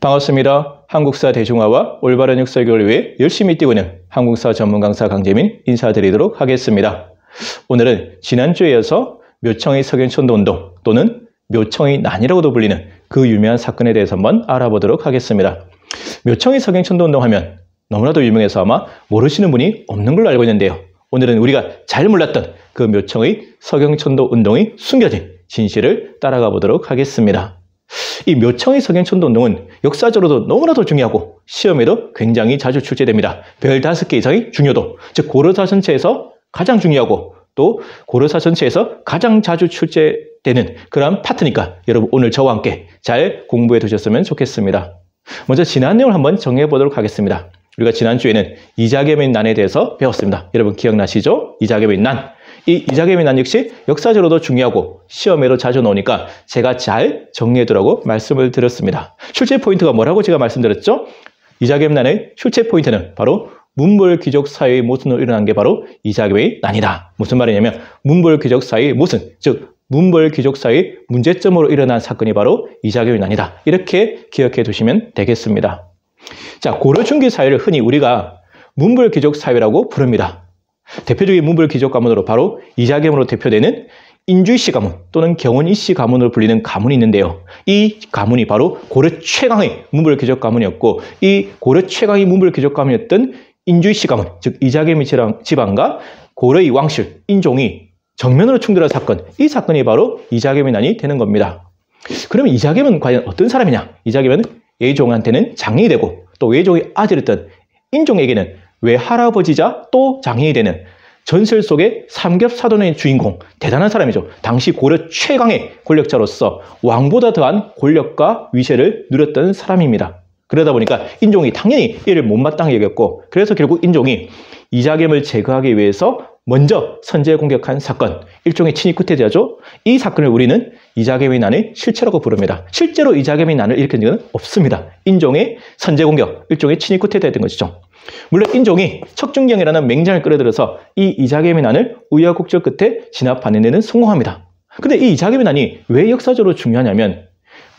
반갑습니다. 한국사 대중화와 올바른 역설교를 위해 열심히 뛰고 있는 한국사 전문 강사 강재민 인사드리도록 하겠습니다. 오늘은 지난주에 이어서 묘청의 석양천도운동 또는 묘청의 난이라고도 불리는 그 유명한 사건에 대해서 한번 알아보도록 하겠습니다. 묘청의 석양천도운동 하면 너무나도 유명해서 아마 모르시는 분이 없는 걸로 알고 있는데요. 오늘은 우리가 잘 몰랐던 그 묘청의 석양천도운동이 숨겨진 진실을 따라가 보도록 하겠습니다. 이 묘청의 석양천도운동은 역사적으로도 너무나도 중요하고 시험에도 굉장히 자주 출제됩니다. 별 5개 이상의 중요도, 즉 고려사 전체에서 가장 중요하고 또 고려사 전체에서 가장 자주 출제되는 그런 파트니까 여러분 오늘 저와 함께 잘 공부해 두셨으면 좋겠습니다. 먼저 지난 내용을 한번 정리해 보도록 하겠습니다. 우리가 지난주에는 이자겸의 난에 대해서 배웠습니다. 여러분 기억나시죠? 이자겸의 난. 이 이자겸의 난 역시 역사적으로도 중요하고 시험에도 자주 나오니까 제가 잘 정리해두라고 말씀을 드렸습니다. 출제 포인트가 뭐라고 제가 말씀드렸죠? 이자겸 난의 출제 포인트는 바로 문벌귀족 사회의 모순으로 일어난 게 바로 이자겸의 난이다. 무슨 말이냐면 문벌귀족 사회의 모순, 즉 문벌귀족 사회의 문제점으로 일어난 사건이 바로 이자겸의 난이다. 이렇게 기억해 두시면 되겠습니다. 자, 고려중기 사회를 흔히 우리가 문벌귀족 사회라고 부릅니다. 대표적인 문벌귀족 가문으로 바로 이자겸으로 대표되는 인주이씨 가문 또는 경원이씨 가문으로 불리는 가문이 있는데요. 이 가문이 바로 고려 최강의 문벌귀족 가문이었고 이 고려 최강의 문벌귀족 가문이었던 인주이씨 가문, 즉 이자겸의 집안과 고려의 왕실, 인종이 정면으로 충돌한 사건, 이 사건이 바로 이자겸의 난이 되는 겁니다. 그러면 이자겸은 과연 어떤 사람이냐? 이자겸은 외종한테는 장인이 되고 또 외종의 아들이었던 인종에게는 외할아버지자 또 장인이 되는 전설 속의 삼겹사돈의 주인공, 대단한 사람이죠. 당시 고려 최강의 권력자로서 왕보다 더한 권력과 위세를 누렸던 사람입니다. 그러다 보니까 인종이 당연히 이를 못마땅하게 여겼고 그래서 결국 인종이 이자겸을 제거하기 위해서 먼저 선제 공격한 사건, 일종의 친위 쿠데타죠. 이 사건을 우리는 이자겸의 난의 실체라고 부릅니다. 실제로 이자겸의 난을 일으킨 적은 없습니다. 인종의 선제 공격, 일종의 친위 쿠데타였던 것이죠. 물론 인종이 척준경이라는 맹장을 끌어들여서 이 이자겸의 난을 우여곡절 끝에 진압하는 데는 성공합니다. 근데 이 이자겸의 난이 왜 역사적으로 중요하냐면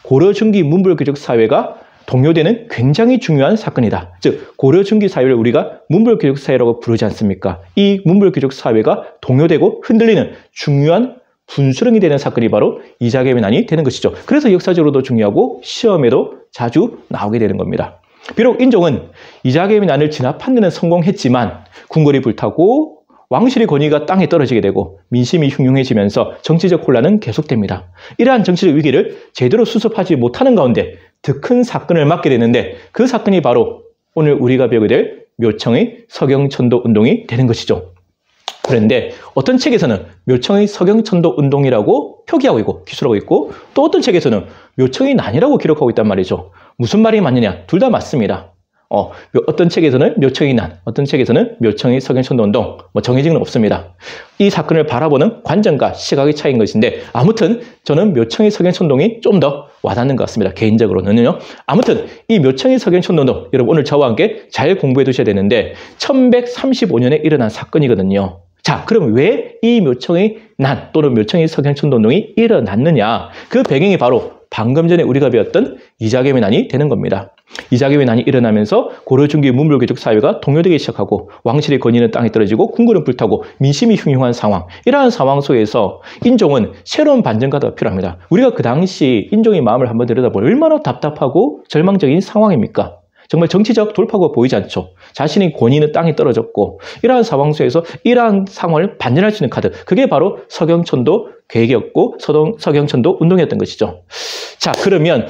고려 중기 문벌귀족 사회가 동요되는 굉장히 중요한 사건이다. 즉 고려 중기 사회를 우리가 문벌귀족 사회라고 부르지 않습니까? 이 문벌귀족 사회가 동요되고 흔들리는 중요한 분수령이 되는 사건이 바로 이자겸의 난이 되는 것이죠. 그래서 역사적으로도 중요하고 시험에도 자주 나오게 되는 겁니다. 비록 인종은 이자겸의 난을 진압하는 데는 성공했지만 궁궐이 불타고 왕실의 권위가 땅에 떨어지게 되고 민심이 흉흉해지면서 정치적 혼란은 계속됩니다. 이러한 정치적 위기를 제대로 수습하지 못하는 가운데 더 큰 사건을 맞게 되는데 그 사건이 바로 오늘 우리가 배우게 될 묘청의 석양천도운동이 되는 것이죠. 그런데 어떤 책에서는 묘청의 석양천도운동이라고 표기하고 있고 기술하고 있고 또 어떤 책에서는 묘청의 난이라고 기록하고 있단 말이죠. 무슨 말이 맞느냐? 둘 다 맞습니다. 어떤 책에서는 묘청의 난, 어떤 책에서는 묘청의 석양천도운동, 정해진 건 없습니다. 이 사건을 바라보는 관점과 시각의 차이인 것인데 아무튼 저는 묘청의 석양천도운동이 좀 더 와닿는 것 같습니다. 개인적으로는요. 아무튼 이 묘청의 석양천도운동, 여러분 오늘 저와 함께 잘 공부해 두셔야 되는데 1135년에 일어난 사건이거든요. 자, 그럼 왜 이 묘청의 난 또는 묘청의 석양천도운동이 일어났느냐? 그 배경이 바로 방금 전에 우리가 배웠던 이자겸의 난이 되는 겁니다. 이자겸의 난이 일어나면서 고려중기 문벌귀족 사회가 동요되기 시작하고 왕실의 권위는 땅에 떨어지고 궁궐은 불타고 민심이 흉흉한 상황, 이러한 상황 속에서 인종은 새로운 반전가가 필요합니다. 우리가 그 당시 인종의 마음을 한번 들여다보면 얼마나 답답하고 절망적인 상황입니까? 정말 정치적 돌파구가 보이지 않죠. 자신의 권위는 땅에 떨어졌고 이러한 상황 속에서 이러한 상황을 반전할 수 있는 카드, 그게 바로 석양천도 계획이었고 석양천도 운동이었던 것이죠. 자, 그러면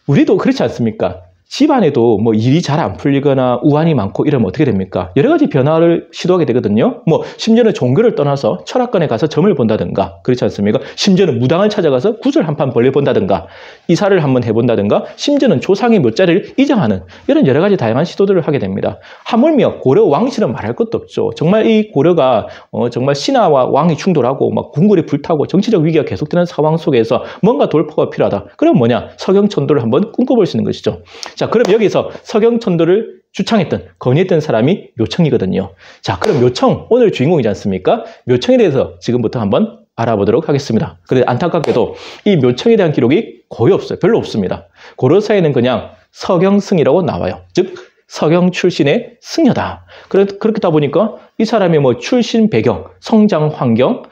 우리도 그렇지 않습니까? 집안에도 일이 잘 안 풀리거나 우환이 많고 이러면 어떻게 됩니까? 여러 가지 변화를 시도하게 되거든요. 심지어는 종교를 떠나서 철학관에 가서 점을 본다든가, 그렇지 않습니까? 심지어는 무당을 찾아가서 구슬 한 판 벌려본다든가, 이사를 한번 해본다든가, 심지어는 조상의 묘자리를 이장하는 이런 여러 가지 다양한 시도들을 하게 됩니다. 하물며 고려 왕실은 말할 것도 없죠. 정말 이 고려가 정말 신하와 왕이 충돌하고 궁궐이 불타고 정치적 위기가 계속되는 상황 속에서 뭔가 돌파가 필요하다. 그럼 뭐냐? 석양천도를 한번 꿈꿔볼 수 있는 것이죠. 자, 그럼 여기서 석양천도를 주창했던, 건의했던 사람이 묘청이거든요. 자, 그럼 묘청, 오늘 주인공이지 않습니까? 묘청에 대해서 지금부터 한번 알아보도록 하겠습니다. 그런데 안타깝게도 이 묘청에 대한 기록이 거의 없어요. 별로 없습니다. 고려사에는 그냥 서경승이라고 나와요. 즉 서경 출신의 승려다. 그렇다 보니까 이 사람의 뭐 출신 배경, 성장 환경,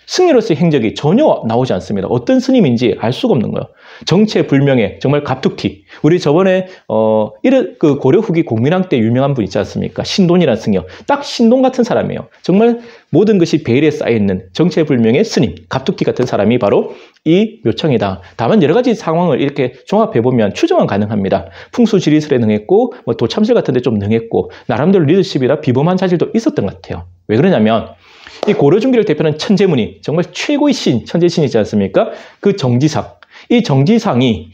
승려로서의 행적이 전혀 나오지 않습니다. 어떤 스님인지 알 수가 없는 거예요. 정체불명의 정말 갑툭튀. 우리 저번에 그 고려 후기 공민왕 때 유명한 분 있지 않습니까? 신돈이라는 승려. 딱 신돈 같은 사람이에요. 정말 모든 것이 베일에 쌓여있는 정체불명의 스님, 갑툭튀 같은 사람이 바로 이 묘청이다. 다만 여러 가지 상황을 이렇게 종합해보면 추정은 가능합니다. 풍수지리설에 능했고 뭐 도참실 같은 데 좀 능했고 나름대로 리더십이라 비범한 자질도 있었던 것 같아요. 왜 그러냐면 이 고려 중기를 대표하는 천재문이 정말 최고의 신, 천재신이지 않습니까? 그 정지상, 이 정지상이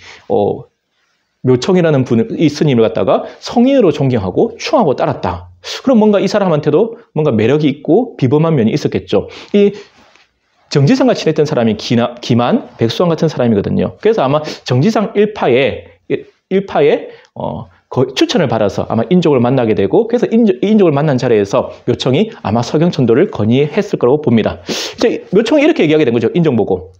묘청이라는 이 스님을 갖다가 성인으로 존경하고 추앙하고 따랐다. 그럼 뭔가 이 사람한테도 뭔가 매력이 있고 비범한 면이 있었겠죠. 이 정지상과 친했던 사람이 기만, 백수왕 같은 사람이거든요. 그래서 아마 정지상 일파에 추천을 받아서 아마 인족을 만나게 되고, 그래서 인족을 만난 자리에서 묘청이 아마 서경천도를 건의했을 거라고 봅니다. 이제 묘청이 이렇게 얘기하게 된 거죠. 인종 보고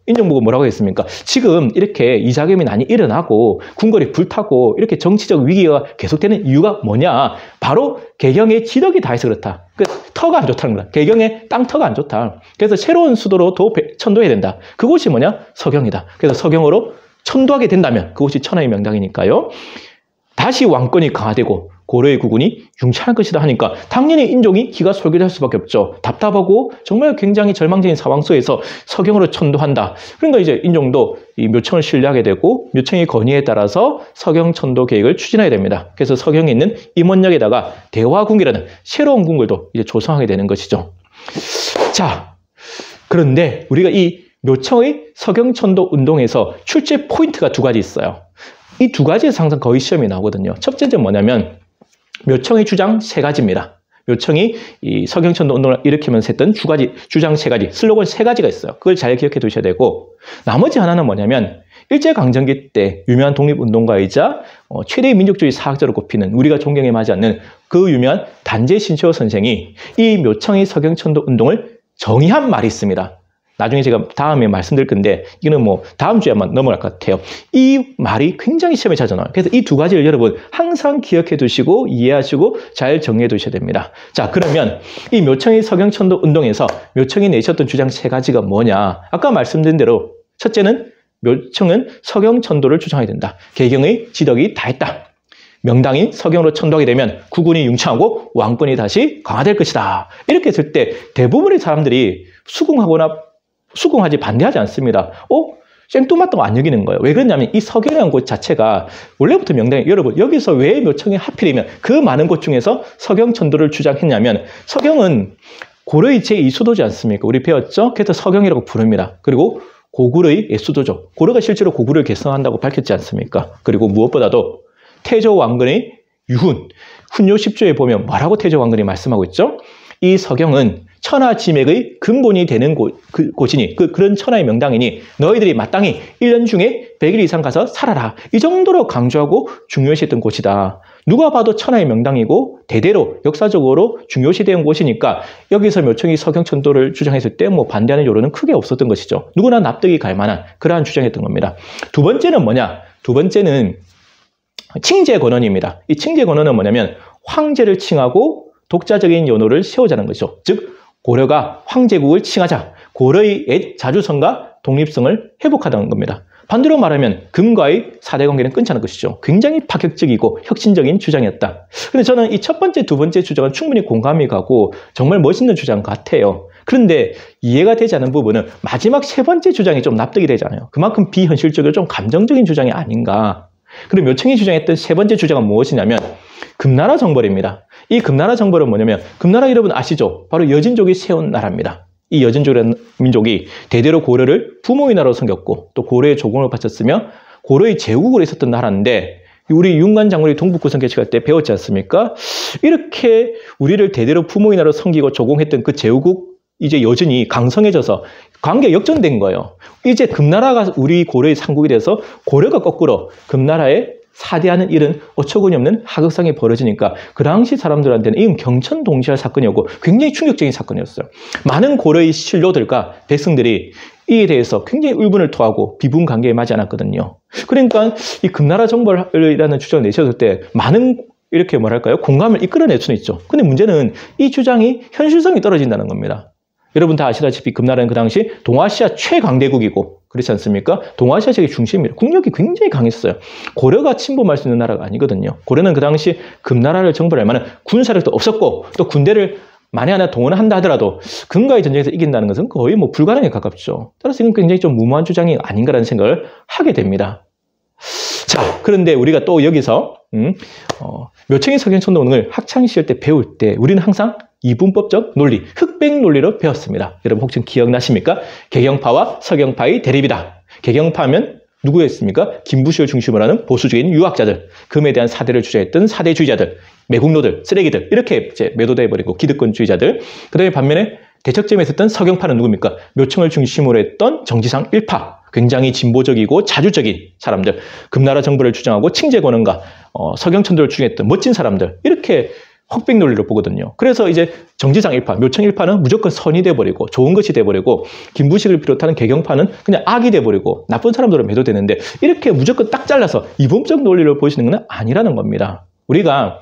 뭐라고 했습니까? 지금 이렇게 이자겸이 난이 일어나고 궁궐이 불타고 이렇게 정치적 위기가 계속되는 이유가 뭐냐? 바로 개경의 지덕이 다해서 그렇다. 그 터가 안 좋다는 거다. 개경의 땅터가 안 좋다. 그래서 새로운 수도로 천도해야 된다. 그곳이 뭐냐? 서경이다. 그래서 서경으로 천도하게 된다면 그곳이 천하의 명당이니까요. 다시 왕권이 강화되고 고려의 국운이 융창할 것이다 하니까 당연히 인종이 기가 솔깃할 수밖에 없죠. 답답하고 정말 굉장히 절망적인 상황 속에서 서경으로 천도한다. 그러니까 이제 인종도 이 묘청을 신뢰하게 되고 묘청의 건의에 따라서 서경 천도 계획을 추진하게 됩니다. 그래서 서경에 있는 임원역에다가 대화궁이라는 새로운 궁궐도 이제 조성하게 되는 것이죠. 자, 그런데 우리가 이 묘청의 서경천도 운동에서 출제 포인트가 두 가지 있어요. 이 두 가지에서 항상 거의 시험이 나오거든요. 첫 번째는 뭐냐면 묘청의 주장 세 가지입니다. 묘청이 이 서경천도 운동을 일으키면서 했던 주장 세 가지, 슬로건 세 가지가 있어요. 그걸 잘 기억해 두셔야 되고, 나머지 하나는 뭐냐면 일제강점기 때 유명한 독립운동가이자 최대의 민족주의 사학자로 꼽히는 우리가 존경에 맞지 않는 그 유명한 단재 신시호 선생이 이 묘청의 서경천도 운동을 정의한 말이 있습니다. 나중에 제가 다음에 말씀드릴 건데 이거는 뭐 다음 주에 한번 넘어갈 것 같아요. 이 말이 굉장히 시험에 자주 나와요. 그래서 이 두 가지를 여러분 항상 기억해 두시고 이해하시고 잘 정리해 두셔야 됩니다. 자, 그러면 이 묘청의 서경천도 운동에서 묘청이 내셨던 주장 세 가지가 뭐냐? 아까 말씀드린 대로 첫째는 묘청은 서경천도를 주장해야 된다. 개경의 지덕이 다했다. 명당이 서경으로 천도하게 되면 국운이 융창하고 왕권이 다시 강화될 것이다. 이렇게 했을 때 대부분의 사람들이 수긍하지 반대하지 않습니다. 생뚱맞다고 안 여기는 거예요. 왜 그러냐면 이 서경이라는 곳 자체가 원래부터 명당이, 여러분 여기서 왜 묘청이 하필이면 그 많은 곳 중에서 서경천도를 주장했냐면 서경은 고려의 제2수도지 않습니까? 우리 배웠죠? 그래서 서경이라고 부릅니다. 그리고 고구려의 옛수도죠. 고려가 실제로 고구려를 개성한다고 밝혔지 않습니까? 그리고 무엇보다도 태조 왕건의 유훈, 훈요 10조에 보면 뭐라고 태조 왕건이 말씀하고 있죠? 이 서경은 천하지맥의 근본이 되는 곳이니 그런 천하의 명당이니 너희들이 마땅히 1년 중에 100일 이상 가서 살아라. 이 정도로 강조하고 중요시했던 곳이다. 누가 봐도 천하의 명당이고 대대로 역사적으로 중요시된 곳이니까 여기서 묘청이 서경천도를 주장했을 때 뭐 반대하는 여론은 크게 없었던 것이죠. 누구나 납득이 갈 만한 그러한 주장이었던 겁니다. 두 번째는 뭐냐? 두 번째는 칭제권언입니다. 이 칭제권언은 뭐냐면 황제를 칭하고 독자적인 연호를 세우자는 것이죠. 즉 고려가 황제국을 칭하자, 고려의 옛 자주성과 독립성을 회복하자는 겁니다. 반대로 말하면 금과의 사대 관계는 끊자는 것이죠. 굉장히 파격적이고 혁신적인 주장이었다. 근데 저는 이 첫 번째, 두 번째 주장은 충분히 공감이 가고 정말 멋있는 주장 같아요. 그런데 이해가 되지 않는 부분은 마지막 세 번째 주장이 좀 납득이 되지 않아요. 그만큼 비현실적이고 좀 감정적인 주장이 아닌가. 그리고 묘청이 주장했던 세 번째 주장은 무엇이냐면 금나라 정벌입니다. 이 금나라 정벌은 뭐냐면 금나라 여러분 아시죠? 바로 여진족이 세운 나라입니다. 이 여진족이라는 민족이 대대로 고려를 부모의 나라로 섬겼고 또 고려의 조공을 바쳤으며 고려의 제국으로 있었던 나라인데 우리 윤관 장군이 동북구성 개척할 때 배웠지 않습니까? 이렇게 우리를 대대로 부모의 나라로 섬기고 조공했던 그 제국 이제 여전히 강성해져서 관계가 역전된 거예요. 이제 금나라가 우리 고려의 상국이 돼서 고려가 거꾸로 금나라에 사대하는 일은 어처구니 없는 하극상이 벌어지니까 그 당시 사람들한테는 이건 경천동시할 사건이었고 굉장히 충격적인 사건이었어요. 많은 고려의 신료들과 백성들이 이에 대해서 굉장히 울분을 토하고 비분 관계에 맞지 않았거든요. 그러니까 이 금나라 정벌이라는 주장을 내셨을 때 많은 이렇게 뭐랄까요? 공감을 이끌어낼 수는 있죠. 근데 문제는 이 주장이 현실성이 떨어진다는 겁니다. 여러분 다 아시다시피 금나라는 그 당시 동아시아 최강대국이고 그렇지 않습니까? 동아시아 세계 중심이에요. 국력이 굉장히 강했어요. 고려가 침범할 수 있는 나라가 아니거든요. 고려는 그 당시 금나라를 정벌할 만한 군사력도 없었고 또 군대를 만에 하나 동원한다 하더라도 금과의 전쟁에서 이긴다는 것은 거의 뭐 불가능에 가깝죠. 따라서 이건 굉장히 좀 무모한 주장이 아닌가라는 생각을 하게 됩니다. 자, 그런데 우리가 또 여기서 묘청이 석영천도운동을 학창시절 때 배울 때 우리는 항상 이분법적 논리, 흑백 논리로 배웠습니다. 여러분 혹시 기억나십니까? 개경파와 석영파의 대립이다. 개경파면 누구였습니까? 김부식을 중심으로 하는 보수적인 유학자들, 금에 대한 사대를 주장했던 사대주의자들, 매국노들, 쓰레기들 이렇게 이제 매도돼버리고 기득권주의자들. 그다음에 반면에 대척점에 있었던 석영파는 누굽니까? 묘청을 중심으로 했던 정지상 일파, 굉장히 진보적이고 자주적인 사람들, 금나라 정부를 주장하고 칭제권원과 석영천도를 주장했던 멋진 사람들 이렇게 흑백 논리로 보거든요. 그래서 이제 정지상 일파, 묘청 일파는 무조건 선이 돼버리고 좋은 것이 돼버리고 김부식을 비롯하는 개경파는 그냥 악이 돼버리고 나쁜 사람들로 매도되는데 이렇게 무조건 딱 잘라서 이분법 논리를 보시는 건 아니라는 겁니다. 우리가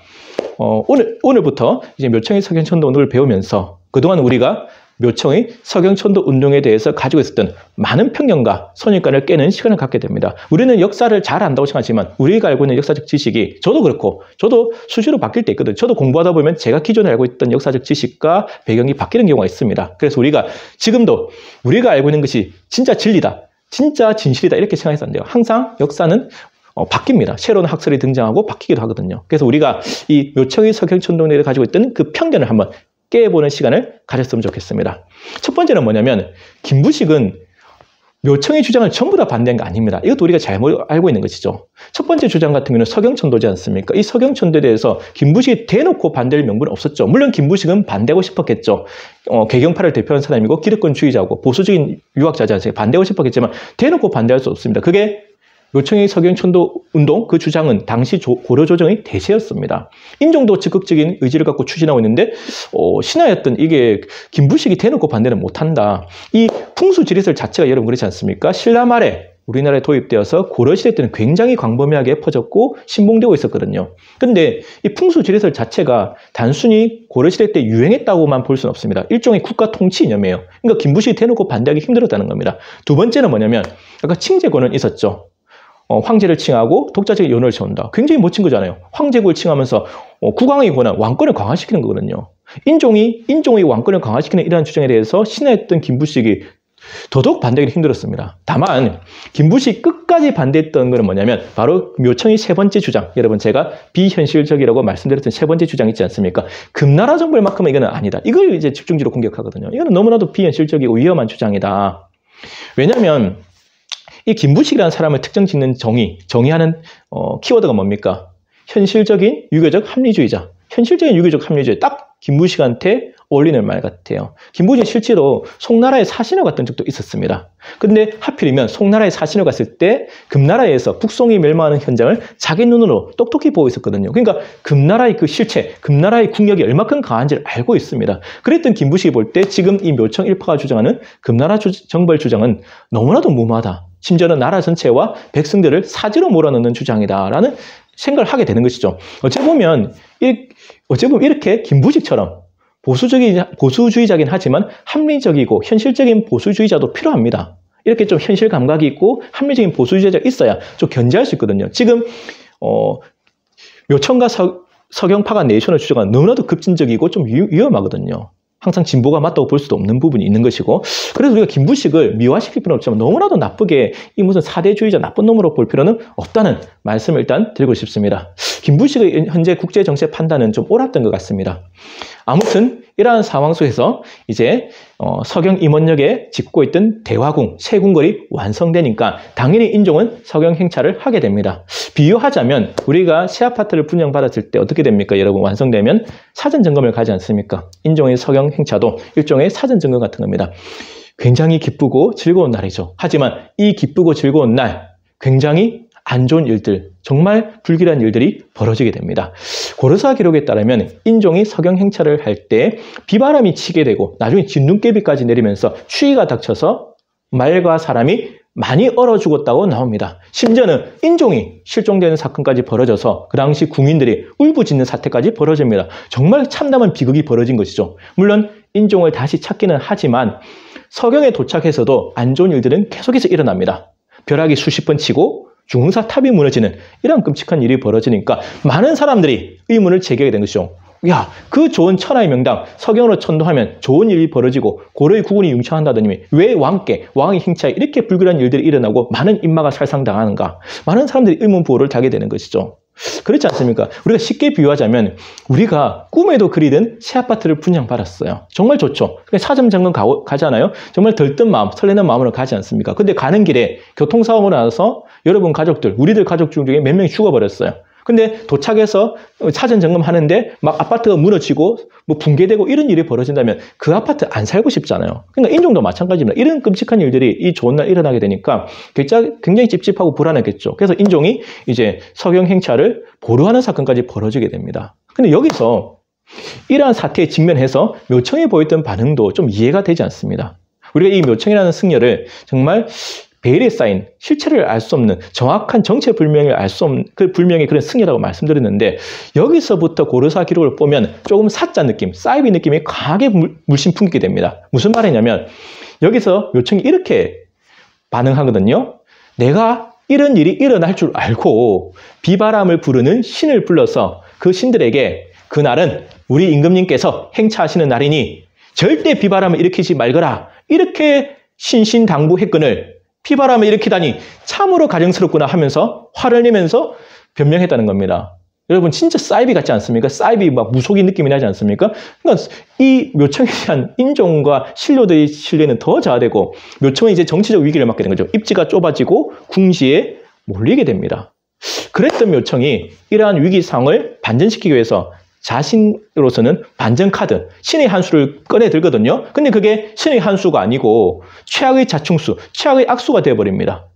오늘부터 이제 묘청의 석영천도 운동을 배우면서 그동안 우리가 묘청의 석영천도 운동에 대해서 가지고 있었던 많은 편견과 선입관을 깨는 시간을 갖게 됩니다. 우리는 역사를 잘 안다고 생각하지만 우리가 알고 있는 역사적 지식이 저도 그렇고 저도 수시로 바뀔 때 있거든요. 저도 공부하다 보면 제가 기존에 알고 있던 역사적 지식과 배경이 바뀌는 경우가 있습니다. 그래서 우리가 지금도 우리가 알고 있는 것이 진짜 진리다, 진짜 진실이다 이렇게 생각해서 안 돼요. 항상 역사는 바뀝니다. 새로운 학설이 등장하고 바뀌기도 하거든요. 그래서 우리가 이 묘청의 석영천도운동에 가지고 있던 그 편견을 한번 깨보는 시간을 가졌으면 좋겠습니다. 첫 번째는 뭐냐면 김부식은 묘청의 주장을 전부 다 반대한 게 아닙니다. 이것도 우리가 잘못 알고 있는 것이죠. 첫 번째 주장 같은 경우는 석영천도지 않습니까? 이 석영천도에 대해서 김부식이 대놓고 반대할 명분은 없었죠. 물론 김부식은 반대하고 싶었겠죠. 개경파를 대표하는 사람이고 기득권주의자고 보수적인 유학자지 않습니까? 반대하고 싶었겠지만 대놓고 반대할 수 없습니다. 그게 묘청의 석영천도 운동 그 주장은 당시 고려 조정의 대세였습니다. 인종도 적극적인 의지를 갖고 추진하고 있는데 신하였던 이게 김부식이 대놓고 반대는 못한다. 이 풍수지리설 자체가 여러분 그렇지 않습니까? 신라 말에 우리나라에 도입되어서 고려시대 때는 굉장히 광범위하게 퍼졌고 신봉되고 있었거든요. 그런데 이 풍수지리설 자체가 단순히 고려시대 때 유행했다고만 볼 수는 없습니다. 일종의 국가 통치 이념이에요. 그러니까 김부식이 대놓고 반대하기 힘들었다는 겁니다. 두 번째는 뭐냐면 아까 칭제권은 있었죠. 황제를 칭하고 독자적인 연호를 세운다. 굉장히 멋진 거잖아요. 황제국을 칭하면서 국왕의 권한, 왕권을 강화시키는 거거든요. 인종의 왕권을 강화시키는 이러한 주장에 대해서 신하였던 김부식이 더더욱 반대하기 힘들었습니다. 다만 김부식이 끝까지 반대했던 것은 뭐냐면 바로 묘청의 세 번째 주장. 여러분 제가 비현실적이라고 말씀드렸던 세 번째 주장 있지 않습니까? 금나라 정벌만큼은 이거는 아니다. 이걸 이제 집중적으로 공격하거든요. 이거는 너무나도 비현실적이고 위험한 주장이다. 왜냐하면 이 김부식이라는 사람을 특정 짓는 정의하는 키워드가 뭡니까? 현실적인 유교적 합리주의자. 현실적인 유교적 합리주의. 딱 김부식한테 어울리는 말 같아요. 김부식이 실제로 송나라에 사신을 갔던 적도 있었습니다. 근데 하필이면 송나라에 사신을 갔을 때 금나라에서 북송이 멸망하는 현장을 자기 눈으로 똑똑히 보고 있었거든요. 그러니까 금나라의 그 실체, 금나라의 국력이 얼마큼 강한지를 알고 있습니다. 그랬던 김부식이 볼 때 지금 이 묘청 일파가 주장하는 금나라 정벌 주장은 너무나도 무모하다. 심지어는 나라 전체와 백성들을 사지로 몰아넣는 주장이다라는 생각을 하게 되는 것이죠. 어찌 보면 이렇게 김부식처럼 보수주의자긴 하지만 합리적이고 현실적인 보수주의자도 필요합니다. 이렇게 좀 현실 감각이 있고 합리적인 보수주의자가 있어야 좀 견제할 수 있거든요. 지금 묘청과 석영파가 내셔널 주장은 너무나도 급진적이고 좀 위험하거든요. 항상 진보가 맞다고 볼 수도 없는 부분이 있는 것이고, 그래서 우리가 김부식을 미화시킬 필요는 없지만 너무나도 나쁘게 이 무슨 사대주의자 나쁜 놈으로 볼 필요는 없다는 말씀을 일단 드리고 싶습니다. 김부식의 현재 국제정세 판단은 좀 옳았던 것 같습니다. 아무튼 이러한 상황 속에서 이제 석영 임원역에 짓고 있던 대화궁, 세궁궐이 완성되니까 당연히 인종은 석영 행차를 하게 됩니다. 비유하자면 우리가 새 아파트를 분양받았을 때 어떻게 됩니까? 여러분 완성되면 사전 점검을 가지 않습니까? 인종의 석영 행차도 일종의 사전 점검 같은 겁니다. 굉장히 기쁘고 즐거운 날이죠. 하지만 이 기쁘고 즐거운 날 굉장히 안 좋은 일들, 정말 불길한 일들이 벌어지게 됩니다. 고려사 기록에 따르면 인종이 석영 행차를 할 때 비바람이 치게 되고 나중에 진눈깨비까지 내리면서 추위가 닥쳐서 말과 사람이 많이 얼어 죽었다고 나옵니다. 심지어는 인종이 실종되는 사건까지 벌어져서 그 당시 국민들이 울부짖는 사태까지 벌어집니다. 정말 참담한 비극이 벌어진 것이죠. 물론 인종을 다시 찾기는 하지만 서경에 도착해서도 안 좋은 일들은 계속해서 일어납니다. 벼락이 수십 번 치고 중흥사 탑이 무너지는 이런 끔찍한 일이 벌어지니까 많은 사람들이 의문을 제기하게 된 것이죠. 야, 그 좋은 천하의 명당 서경으로 천도하면 좋은 일이 벌어지고 고려의 국운이 융창한다더니 왜 왕의 행차에 이렇게 불길한 일들이 일어나고 많은 인마가 살상당하는가? 많은 사람들이 의문부호를 달게 되는 것이죠. 그렇지 않습니까? 우리가 쉽게 비유하자면 우리가 꿈에도 그리던 새 아파트를 분양받았어요. 정말 좋죠. 사전 점검 가잖아요. 정말 들뜬 마음, 설레는 마음으로 가지 않습니까? 근데 가는 길에 교통사고로 나서 여러분 가족들, 우리들 가족 중에 몇 명이 죽어버렸어요. 근데 도착해서 사전 점검하는데 막 아파트가 무너지고 뭐 붕괴되고 이런 일이 벌어진다면 그 아파트 안 살고 싶잖아요. 그러니까 인종도 마찬가지입니다. 이런 끔찍한 일들이 이 좋은 날 일어나게 되니까 굉장히 찝찝하고 불안했겠죠. 그래서 인종이 이제 서경 행차를 보류하는 사건까지 벌어지게 됩니다. 근데 여기서 이러한 사태에 직면해서 묘청이 보였던 반응도 좀 이해가 되지 않습니다. 우리가 이 묘청이라는 승려를 정말 베일에 쌓인 실체를 알 수 없는 정확한 정체불명을 알 수 없는 그 불명의 그런 승려라고 말씀드렸는데 여기서부터 고려사 기록을 보면 조금 사자 느낌, 사이비 느낌이 강하게 물씬 풍기게 됩니다. 무슨 말이냐면 여기서 묘청이 이렇게 반응하거든요. 내가 이런 일이 일어날 줄 알고 비바람을 부르는 신을 불러서 그 신들에게 그날은 우리 임금님께서 행차하시는 날이니 절대 비바람을 일으키지 말거라 이렇게 신신당부했거늘 피바람을 일으키다니 참으로 가증스럽구나 하면서 화를 내면서 변명했다는 겁니다. 여러분 진짜 사이비 같지 않습니까? 사이비 막 무속인 느낌이 나지 않습니까? 그러니까 이 묘청에 대한 인종과 신료들의 신뢰는 더 저하되고 묘청은 이제 정치적 위기를 맞게 된 거죠. 입지가 좁아지고 궁지에 몰리게 됩니다. 그랬던 묘청이 이러한 위기 상황을 반전시키기 위해서 자신으로서는 반전 카드, 신의 한 수를 꺼내 들거든요. 근데 그게 신의 한 수가 아니고 최악의 자충수, 최악의 악수가 되어버립니다.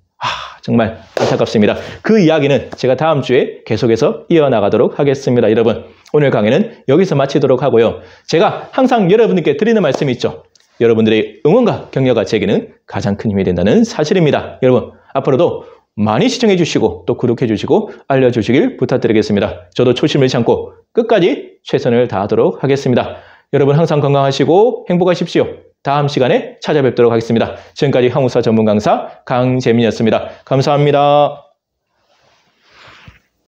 정말 안타깝습니다. 그 이야기는 제가 다음 주에 계속해서 이어나가도록 하겠습니다. 여러분, 오늘 강의는 여기서 마치도록 하고요. 제가 항상 여러분들께 드리는 말씀이 있죠. 여러분들의 응원과 격려가 제게는 가장 큰 힘이 된다는 사실입니다. 여러분, 앞으로도 많이 시청해 주시고 또 구독해 주시고 알려주시길 부탁드리겠습니다. 저도 초심을 잃지 끝까지 최선을 다하도록 하겠습니다. 여러분 항상 건강하시고 행복하십시오. 다음 시간에 찾아뵙도록 하겠습니다. 지금까지 한국사 전문 강사 강재민이었습니다. 감사합니다.